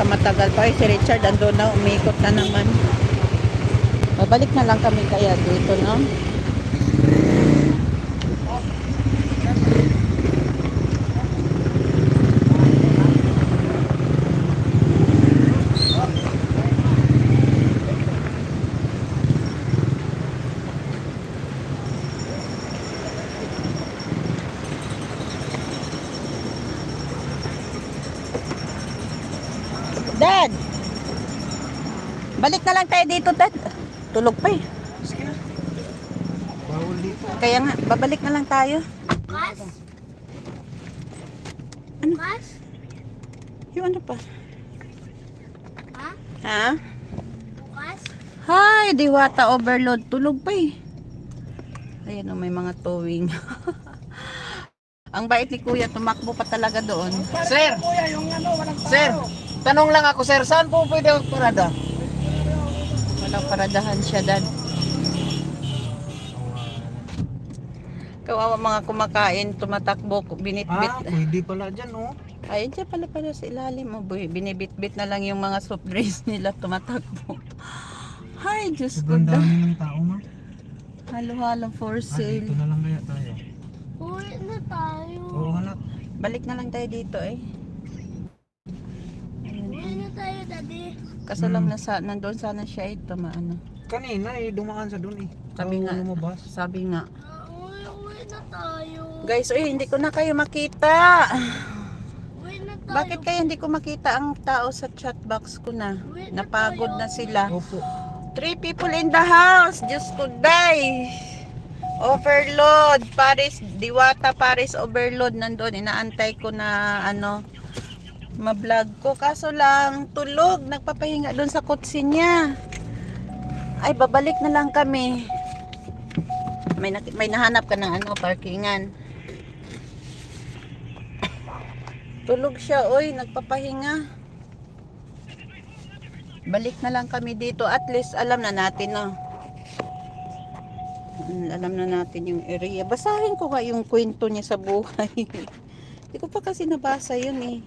matagal pa. Ay, si Richard ando na, umikot na naman. Babalik na lang kami kaya dito, no? Dad! Balik na lang tayo dito, Dad. Tulog pa eh. Sige na. Bawal dito. Kaya nga, babalik na lang tayo. Bukas? Ano? Bukas? Yung ano pa? Ha? Ha? Bukas? Hi, Diwata overload. Tulog pa eh. Ayan o, may mga towing. Ang bait ni Kuya, tumakbo pa talaga doon. Sir! Sir! Tanong lang ako, sir. Saan po pwede magparada? Walang paradahan siya, Dad. Kawawa mga kumakain, tumatakbo, binitbit. Pwede pala dyan, oh. Ayun siya pala sa ilalim mo, boy. Binibit-bit na lang yung mga soft drinks nila, tumatakbo. Hi, Diyos ko. Sobrang dami ng tao, ma. Halo-halo for sale. Dito na lang kaya tayo. Uwi na tayo. Oo, anak. Balik na lang tayo dito eh. Uwi na tayo, Daddy. Kaso lang nandun sana siya ito, maano. Kanina dumaan sa doon eh. Sabi nga, lumabas. sabi nga. Uwi na tayo. Guys, hindi ko na kayo makita. Uwi na tayo. Bakit kaya hindi ko makita ang tao sa chat box ko na? Napagod na sila. Opo. 3 people in the house. Diyos ko, die. Overload. Paris, Diwata Paris overload. Nandun, inaantay ko na ma-vlog ko. Kaso lang, tulog. Nagpapahinga doon sa kotse niya. Ay, babalik na lang kami. May nahanap ka ng parkingan. Tulog siya, oy. Nagpapahinga. Balik na lang kami dito. At least alam na natin, no? Alam na natin yung area. Basahin ko nga yung kwento niya sa buhay. Hindi ko pa kasi nabasa yun eh.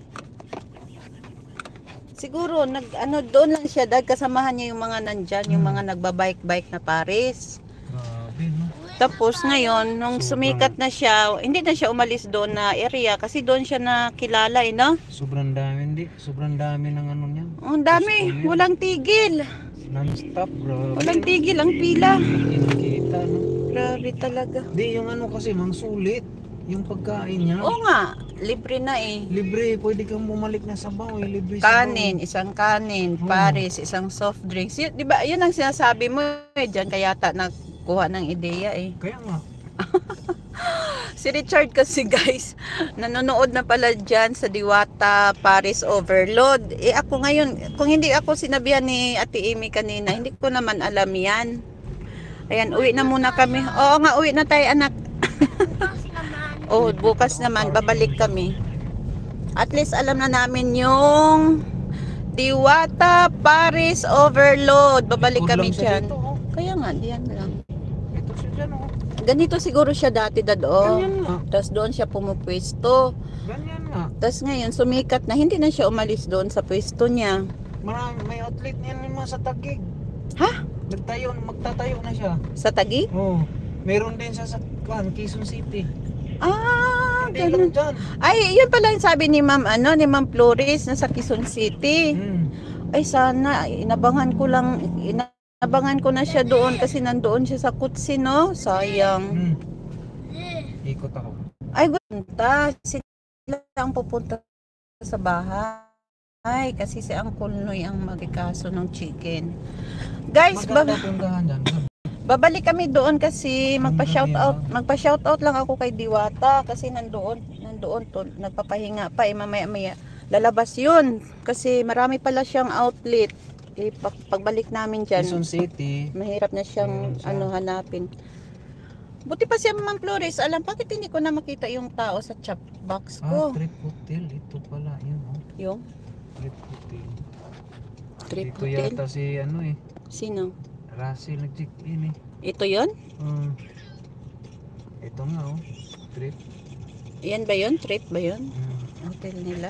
Siguro doon lang siya dahil kasamahan niya yung mga nandyan, yung mga nagbabike-bike na Paris. Grabe, no? Tapos ngayon, nung sumikat na siya, hindi na siya umalis doon na area kasi doon siya nakilala, no? Sobrang dami, sobrang dami ng ano niya. Ang dami, walang tigil. Non-stop, bro. Walang tigil ang pila. Hindi nakita, no? Grabe talaga. Di, yung ano kasi, mang sulit. Yung pagkain niya. Oo nga, libre na eh. Libre, pwede kang bumalik na sabaw eh. Libre sabaw. Kanin, isang kanin, Paris, isang soft drinks. Yun, di ba, yun ang sinasabi mo eh. Diyan kaya nakuha ng ideya eh. Kaya nga. Si Richard kasi guys, nanonood na pala dyan sa Diwata Paris Overload. Eh ako ngayon, kung hindi ako sinabihan ni Ate Amy kanina, hindi ko naman alam yan. Ayan, uwi na muna kami. Oo nga, uwi na tayo anak. Bukas naman. Oh, bukas naman, babalik kami. At least alam na namin yung Diwata Paris Overload. Babalik Likod kami lang siya dyan. dito, oh. Kaya nga, diyan lang. Ito siya dyan, oh. Ganito siguro siya dati, Dad, oh. Ganyan nga. Tapos doon siya pumupwesto. Ganyan nga. Tapos ngayon, sumikat na, hindi na siya umalis doon sa pwesto niya. Marami, may outlet niyan naman sa Taguig. Ha? Magtatayo na siya. Sa Taguig? Oo. Meron din siya sa Quezon City. Ah, Hindi lang ganun. dyan. Ay, yun pala yung sabi ni Ma'am, ni Ma'am Flores na sa Quezon City. Ay, sana, inabangan ko na siya doon kasi nandoon siya sa kutsi, no? Sayang. Ikot ako. Ay, punta. Sila ang pupunta sa bahay. Ay, kasi si Uncle Noy ang magikaso ng chicken. Guys, Maganda puntahan dyan. babalik kami doon kasi magpa-shoutout lang ako kay Diwata kasi nandoon nagpapahinga pa mamaya lalabas yun kasi marami pala siyang outlet pagbalik namin dyan Quezon City. mahirap na siyang hanapin. Buti pa siya Ma'am Flores, alam bakit hindi ko na makita yung tao sa chat box ko. Trip Hotel, ito pala yun, oh. Yung Trip Hotel. Trip Dito Hotel? yata si Sino? Russell nag-check-in eh. Ito yon? Ito nga, oh. Trip. Yan ba yon? Trip ba yon? Mm. Hotel nila.